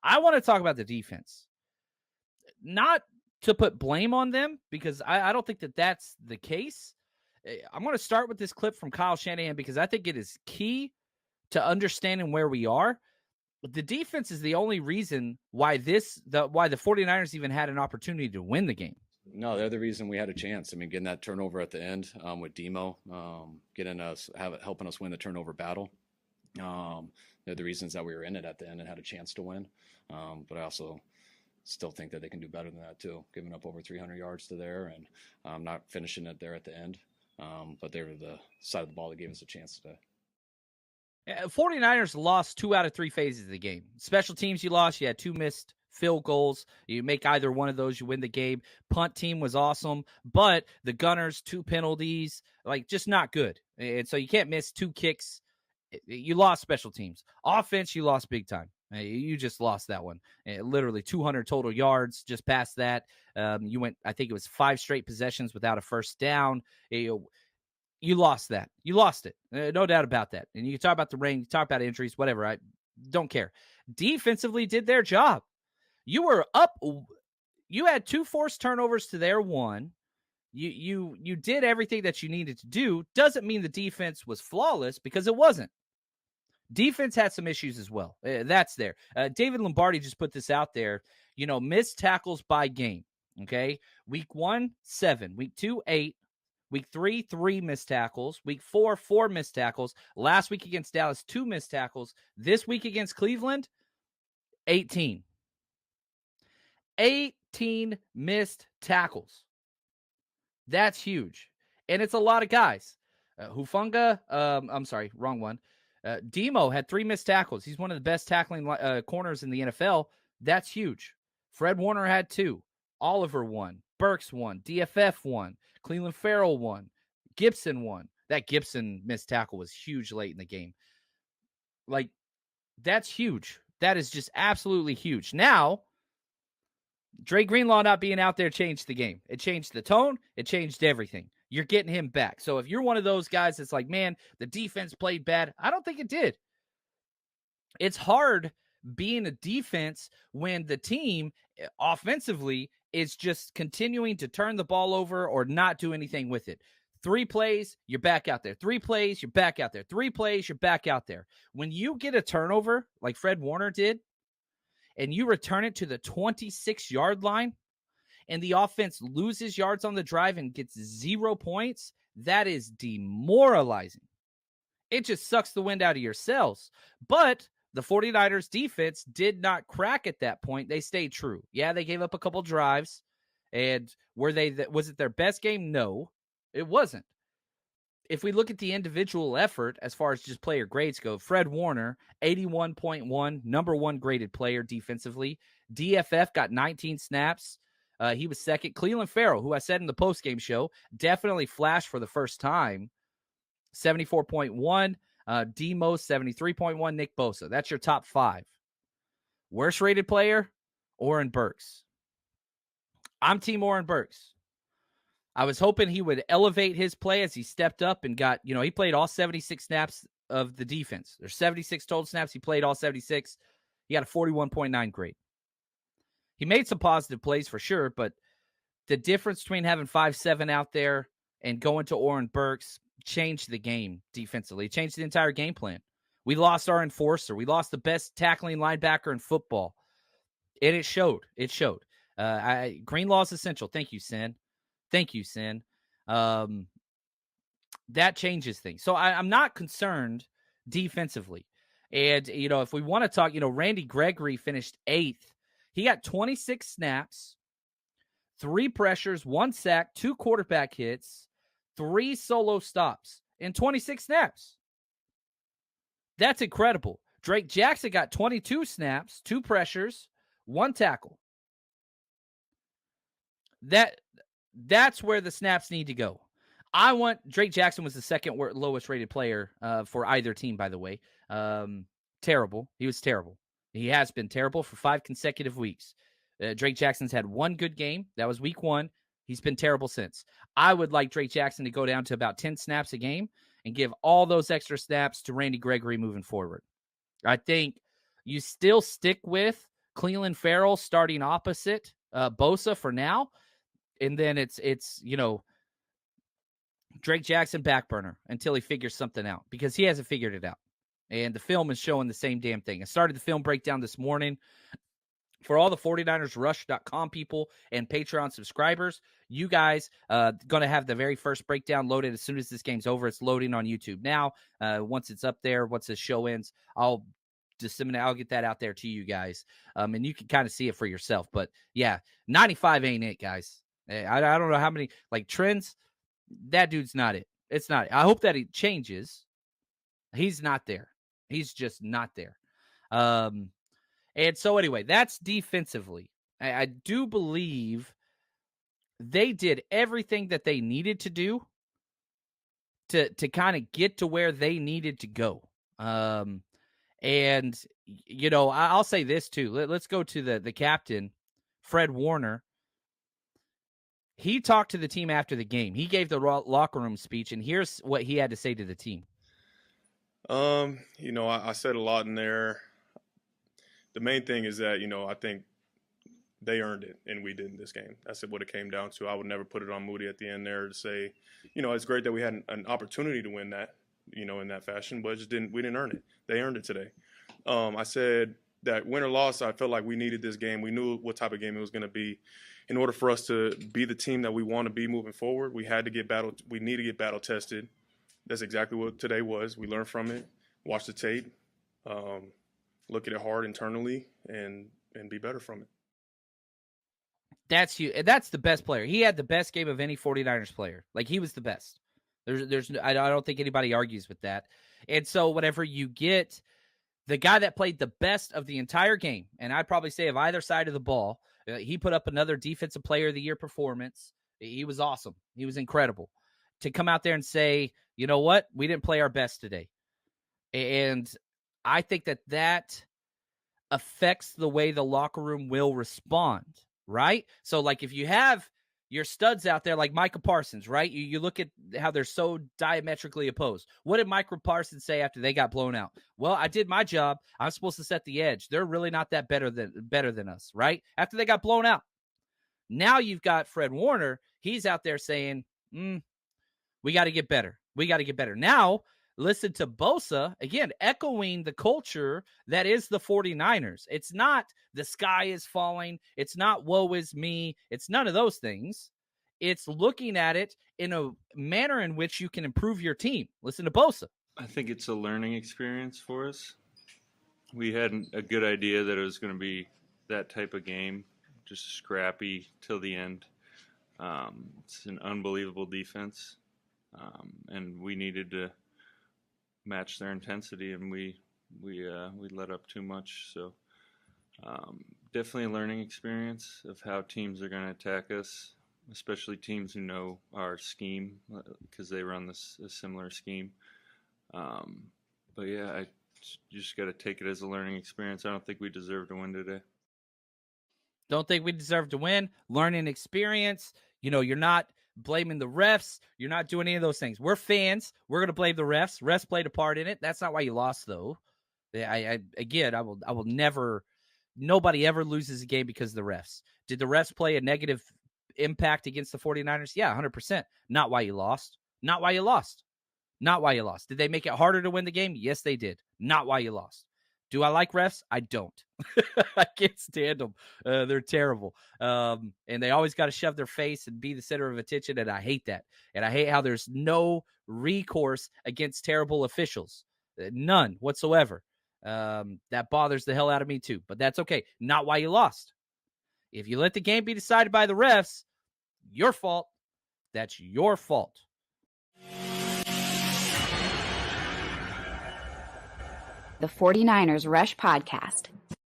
I want to talk about the defense. Not to put blame on them, because I don't think that that's the case. I'm going to start with this clip from Kyle Shanahan because I think it is key to understanding where we are. The defense is the only reason why the 49ers even had an opportunity to win the game. No, they're the reason we had a chance. I mean, getting that turnover at the end with Demo, helping us win the turnover battle. They're the reasons that we were in it at the end and had a chance to win. But I also still think that they can do better than that too, giving up over 300 yards to there and not finishing it there at the end. But they were the side of the ball that gave us a chance today. 49ers lost 2 out of 3 phases of the game. Special teams you lost. You had 2 missed field goals. You make either one of those, you win the game. Punt team was awesome, but the Gunners, 2 penalties, like just not good. And so you can't miss 2 kicks. You lost special teams. Offense, you lost big time. You just lost that one. Literally 200 total yards, just past that. You went, I think it was 5 straight possessions without a first down. You lost that. You lost it. No doubt about that. And you can talk about the rain, you talk about injuries, whatever. I don't care. Defensively did their job. You were up. You had 2 forced turnovers to their 1. You did everything that you needed to do. Doesn't mean the defense was flawless, because it wasn't. Defense had some issues as well. That's there. David Lombardi just put this out there. Missed tackles by game. Okay. Week 1, 7. Week 2, 8. Week 3, 3 missed tackles. Week 4, 4 missed tackles. Last week against Dallas, 2 missed tackles. This week against Cleveland, 18. 18 missed tackles. That's huge. And it's a lot of guys. Hufanga, I'm sorry, wrong one. Demo had 3 missed tackles. He's one of the best tackling corners in the NFL. That's huge. Fred Warner had 2. Oliver 1. Burks 1. DFF 1. Cleveland Farrell 1. Gibson 1. That Gibson missed tackle was huge late in the game. Like, that's huge. That is just absolutely huge. Now, Dre Greenlaw not being out there changed the game. It changed the tone. It changed everything. You're getting him back. So if you're one of those guys that's like, man, the defense played bad, I don't think it did. It's hard being a defense when the team offensively is just continuing to turn the ball over or not do anything with it. 3 plays, you're back out there. 3 plays, you're back out there. 3 plays, you're back out there. When you get a turnover like Fred Warner did, and you return it to the 26-yard line, and the offense loses yards on the drive and gets 0 points, that is demoralizing. It just sucks the wind out of your sails. But the 49ers defense did not crack at that point. They stayed true. Yeah, they gave up a couple drives. And was it their best game? No, it wasn't. If we look at the individual effort, as far as just player grades go, Fred Warner, 81.1, number 1 graded player defensively. DFF got 19 snaps. He was second. Cleveland Farrell, who I said in the postgame show, definitely flashed for the first time, 74.1. Demo, 73.1. Nick Bosa. That's your top 5. Worst rated player, Oren Burks. I'm Team Oren Burks. I was hoping he would elevate his play as he stepped up and got, he played all 76 snaps of the defense. There's 76 total snaps. He played all 76. He got a 41.9 grade. He made some positive plays for sure, but the difference between having 5-7 out there and going to Oren Burks changed the game defensively. It changed the entire game plan. We lost our enforcer. We lost the best tackling linebacker in football. And it showed. It showed. Greenlaw is essential. Thank you, Sin. Thank you, Sin. That changes things. So I'm not concerned defensively. And, if we want to talk, Randy Gregory finished 8th. He got 26 snaps, 3 pressures, 1 sack, 2 quarterback hits, 3 solo stops in 26 snaps. That's incredible. Drake Jackson got 22 snaps, 2 pressures, 1 tackle. That's where the snaps need to go. Drake Jackson was the second lowest rated player for either team, by the way. Terrible. He was terrible. He has been terrible for 5 consecutive weeks. Drake Jackson's had 1 good game. That was week 1. He's been terrible since. I would like Drake Jackson to go down to about 10 snaps a game and give all those extra snaps to Randy Gregory moving forward. I think you still stick with Cleveland Farrell starting opposite Bosa for now. And then it's Drake Jackson back burner until he figures something out, because he hasn't figured it out. And the film is showing the same damn thing. I started the film breakdown this morning. For all the 49ersrush.com people and Patreon subscribers, you guys going to have the very first breakdown loaded as soon as this game's over. It's loading on YouTube now. Once it's up there, once the show ends, I'll get that out there to you guys. And you can kind of see it for yourself. But yeah, 95 ain't it, guys. I don't know how many trends. That dude's not it. It's not it. I hope that he changes. He's not there. He's just not there. And so anyway, that's defensively. I do believe they did everything that they needed to do to kind of get to where they needed to go. And, I'll say this too. Let's go to the captain, Fred Warner. He talked to the team after the game. He gave the locker room speech, and here's what he had to say to the team. I said a lot in there. The main thing is that, I think they earned it and we didn't this game. That's what it came down to. I would never put it on Moody at the end there to say, it's great that we had an opportunity to win that, in that fashion, but we didn't earn it. They earned it today. I said that win or loss, I felt like we needed this game. We knew what type of game it was going to be. In order for us to be the team that we want to be moving forward, we need to get battle tested. That's exactly what today was. We learned from it, watch the tape, look at it hard internally, and be better from it. That's you. That's the best player. He had the best game of any 49ers player. He was the best. I don't think anybody argues with that. And so whenever you get the guy that played the best of the entire game, and I'd probably say of either side of the ball, he put up another Defensive Player of the Year performance. He was awesome. He was incredible. To come out there and say, you know what? We didn't play our best today. And I think that affects the way the locker room will respond, right? So, if you have your studs out there like Micah Parsons, right? You look at how they're so diametrically opposed. What did Micah Parsons say after they got blown out? Well, I did my job. I'm supposed to set the edge. They're really not that better than us, right? After they got blown out. Now you've got Fred Warner. He's out there saying, we got to get better. We got to get better. Now, listen to Bosa, again, echoing the culture that is the 49ers. It's not the sky is falling. It's not woe is me. It's none of those things. It's looking at it in a manner in which you can improve your team. Listen to Bosa. I think it's a learning experience for us. We had a good idea that it was going to be that type of game, just scrappy till the end. It's an unbelievable defense, and we needed to match their intensity, and we let up too much. So definitely a learning experience of how teams are going to attack us, especially teams who know our scheme because they run a similar scheme. But yeah, you just got to take it as a learning experience. I don't think we deserve to win today. Don't think we deserve to win. Learning experience. You're not blaming the refs. You're not doing any of those things. We're fans. We're going to blame the refs. Refs played a part in it. That's not why you lost, though. I will never. Nobody ever loses a game because of the refs. Did the refs play a negative impact against the 49ers? Yeah, 100%. Not why you lost. Not why you lost. Not why you lost. Did they make it harder to win the game? Yes, they did. Not why you lost. Do I like refs? I don't. I can't stand them. They're terrible. And they always got to shove their face and be the center of attention, and I hate that. And I hate how there's no recourse against terrible officials. None whatsoever. That bothers the hell out of me too. But that's okay. Not why you lost. If you let the game be decided by the refs, your fault. That's your fault. The 49ers Rush Podcast.